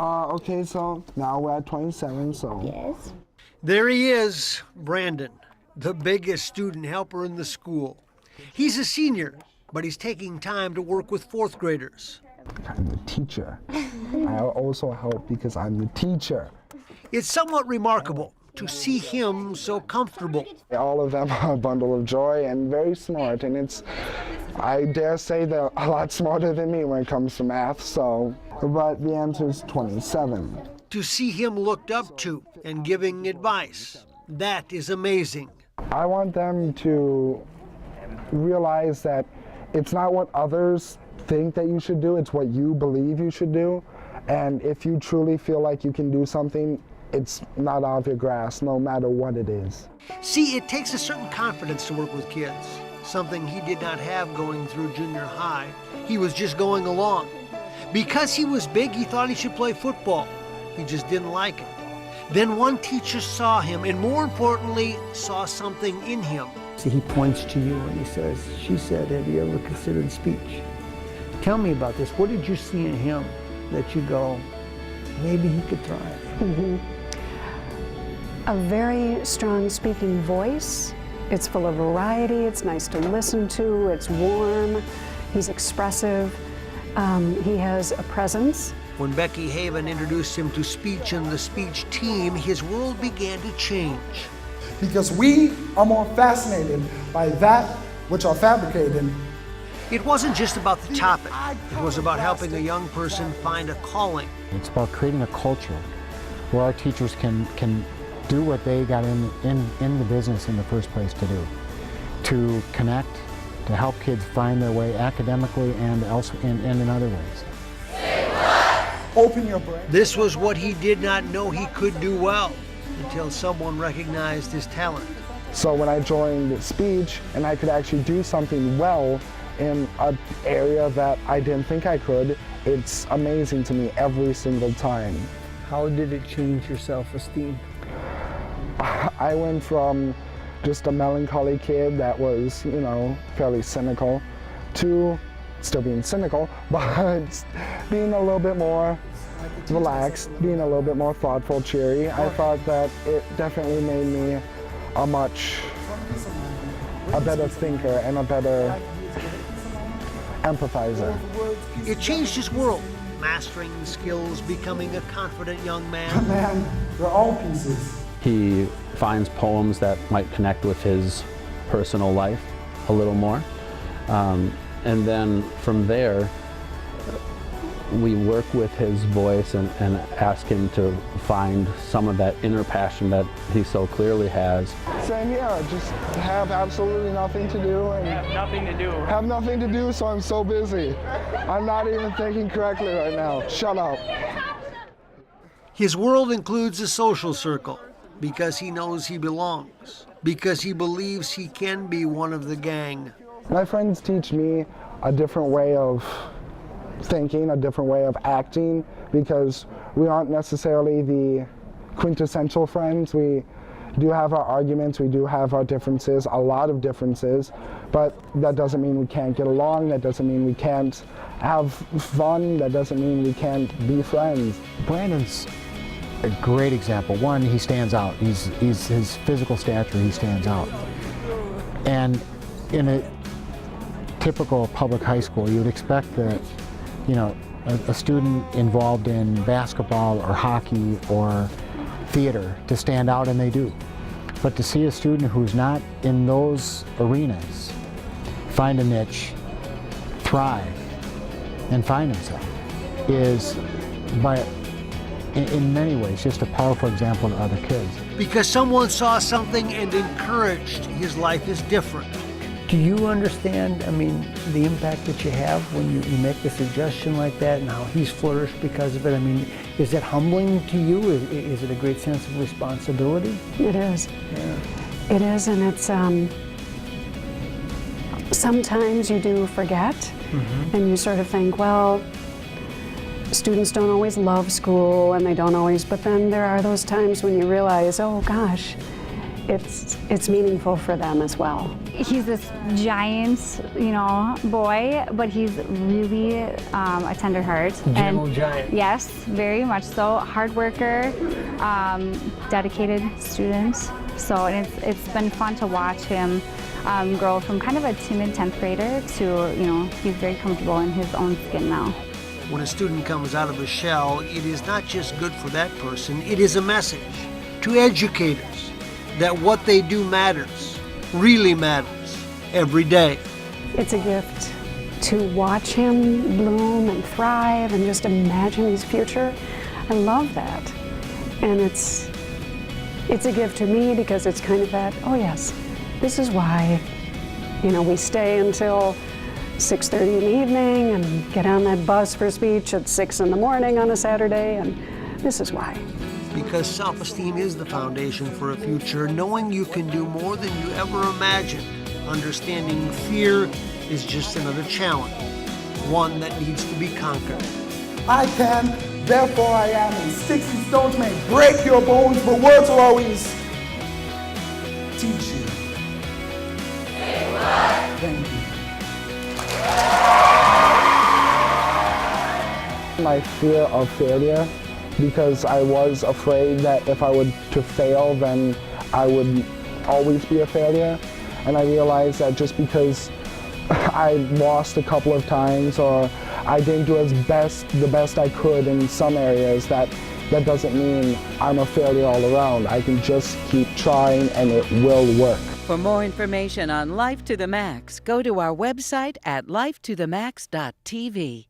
Okay, so now we're at 27, so. Yes. There he is, Brandon, the biggest student helper in the school. He's a senior, but he's taking time to work with fourth graders. I'm the teacher. I also help because I'm the teacher. It's somewhat remarkable to see him so comfortable. All of them are a bundle of joy and very smart, and I dare say they're a lot smarter than me when it comes to math, so, but the answer is 27. To see him looked up to and giving advice, that is amazing. I want them to realize that it's not what others think that you should do, it's what you believe you should do, and if you truly feel like you can do something, it's not out of your grasp, no matter what it is. See, it takes a certain confidence to work with kids, something he did not have going through junior high. He was just going along. Because he was big, he thought he should play football. He just didn't like it. Then one teacher saw him, and more importantly, saw something in him. So he points to you and he says, she said, have you ever considered speech? Tell me about this. What did you see in him that you go, maybe he could try it? Mm-hmm. A very strong speaking voice. It's full of variety, it's nice to listen to, it's warm, he's expressive, he has a presence. When Becky Haven introduced him to speech and the speech team, his world began to change. Because we are more fascinated by that which are fabricated. It wasn't just about the topic. It was about helping a young person find a calling. It's about creating a culture where our teachers can do what they got in the business in the first place to do. To connect, to help kids find their way academically and in other ways. Open your brain. This was what he did not know he could do well until someone recognized his talent. So when I joined speech and I could actually do something well in an area that I didn't think I could, it's amazing to me every single time. How did it change your self-esteem? I went from just a melancholy kid that was, fairly cynical to still being cynical, but being a little bit more relaxed, being a little bit more thoughtful, cheery. I thought that it definitely made me a better thinker and a better empathizer. It changed his world, mastering the skills, becoming a confident young man. Man, they're all pieces. He finds poems that might connect with his personal life a little more. And then from there, we work with his voice and ask him to find some of that inner passion that he so clearly has. Same here, just have absolutely nothing to do. And have nothing to do. Have nothing to do, so I'm so busy. I'm not even thinking correctly right now. Shut up. His world includes a social circle because he knows he belongs, because he believes he can be one of the gang. My friends teach me a different way of thinking, a different way of acting, because we aren't necessarily the quintessential friends. We do have our arguments, we do have our differences, a lot of differences, but that doesn't mean we can't get along, that doesn't mean we can't have fun, that doesn't mean we can't be friends. Brandon's a great example. One, he stands out. He's his physical stature, he stands out. And in a typical public high school, you would expect that, a student involved in basketball or hockey or theater to stand out, and they do. But to see a student who's not in those arenas find a niche, thrive, and find himself is, in many ways, just a powerful example to other kids. Because someone saw something and encouraged, his life is different. Do you understand, the impact that you have when you make a suggestion like that and how he's flourished because of it? Is it humbling to you? Is it a great sense of responsibility? It is. Yeah. It is, and it's, sometimes you do forget, and you sort of think, well, students don't always love school, and they don't always, but then there are those times when you realize, oh gosh, it's meaningful for them as well. He's this giant, boy, but he's really a tender heart. Gentle giant. Yes, very much so. Hard worker, dedicated student. So it's been fun to watch him grow from kind of a timid 10th grader to, he's very comfortable in his own skin now. When a student comes out of a shell, it is not just good for that person, it is a message to educators that what they do matters, really matters, every day. It's a gift to watch him bloom and thrive and just imagine his future. I love that. And it's a gift to me because it's kind of that, oh yes, this is why, we stay until 6:30 in the evening and get on that bus for speech at 6 in the morning on a Saturday, and this is why. Because self-esteem is the foundation for a future, knowing you can do more than you ever imagined. Understanding fear is just another challenge, one that needs to be conquered. I can, therefore I am, and 60 stones may break your bones, but words will always teach you. Thank you. My fear of failure, because I was afraid that if I were to fail, then I would always be a failure. And I realized that just because I lost a couple of times or I didn't do the best I could in some areas, that doesn't mean I'm a failure all around. I can just keep trying and it will work. For more information on Life to the Max, go to our website at lifetothemax.tv.